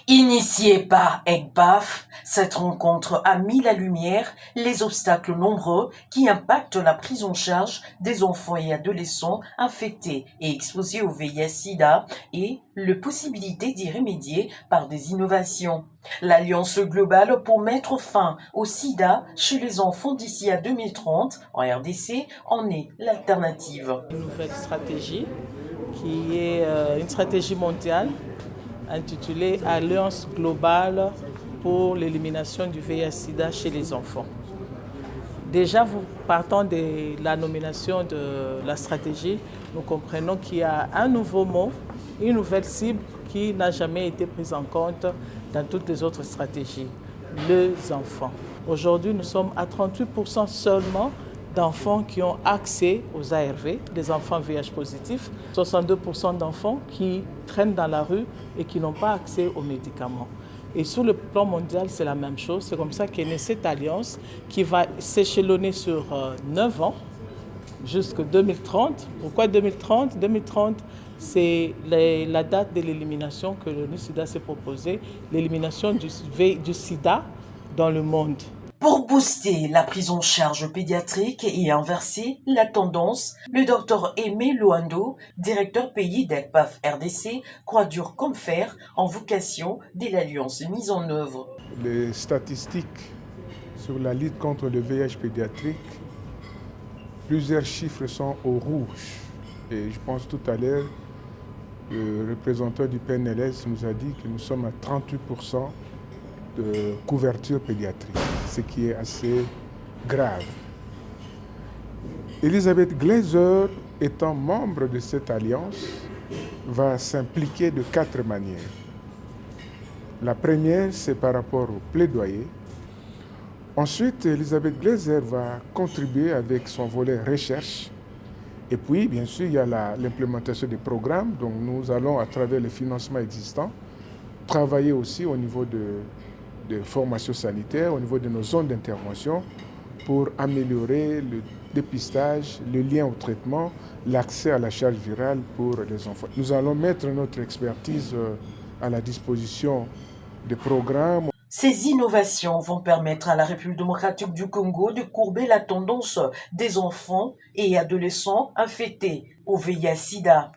Initiée par EGBAF, cette rencontre a mis la lumière les obstacles nombreux qui impactent la prise en charge des enfants et adolescents infectés et exposés au VIH-Sida et les possibilités d'y remédier par des innovations. L'Alliance globale pour mettre fin au sida chez les enfants d'ici à 2030 en RDC en est l'alternative. Une nouvelle stratégie qui est une stratégie mondiale intitulée Alliance globale pour l'élimination du VIH-Sida chez les enfants. Déjà, partant de la nomination de la stratégie, nous comprenons qu'il y a un nouveau mot, une nouvelle cible qui n'a jamais été prise en compte dans toutes les autres stratégies, les enfants. Aujourd'hui, nous sommes à 38% seulement d'enfants qui ont accès aux ARV, des enfants VIH positifs, 62% d'enfants qui traînent dans la rue et qui n'ont pas accès aux médicaments. Et sur le plan mondial, c'est la même chose. C'est comme ça qu'est née cette alliance qui va s'échelonner sur 9 ans jusqu'en 2030. Pourquoi 2030 ? 2030, c'est la date de l'élimination que le NUSIDA s'est proposé, l'élimination du sida dans le monde. Pour booster la prise en charge pédiatrique et inverser la tendance, le Dr Aimé Loando, directeur pays d'EGBAF RDC, croit dur comme fer en vocation de l'alliance mise en œuvre. Les statistiques sur la lutte contre le VIH pédiatrique, plusieurs chiffres sont au rouge. Et je pense tout à l'heure, le représentant du PNLS nous a dit que nous sommes à 38% de couverture pédiatrique, ce qui est assez grave. Elisabeth Glaser, étant membre de cette alliance, va s'impliquer de 4 manières. La première, c'est par rapport au plaidoyer. Ensuite, Elisabeth Glaser va contribuer avec son volet recherche. Et puis, bien sûr, il y a l'implémentation des programmes. Donc, nous allons, à travers les financements existants, travailler aussi au niveau de formation sanitaire, au niveau de nos zones d'intervention, pour améliorer le dépistage, le lien au traitement, l'accès à la charge virale pour les enfants. Nous allons mettre notre expertise à la disposition des programmes. Ces innovations vont permettre à la République démocratique du Congo de courber la tendance des enfants et adolescents infectés au VIH-Sida.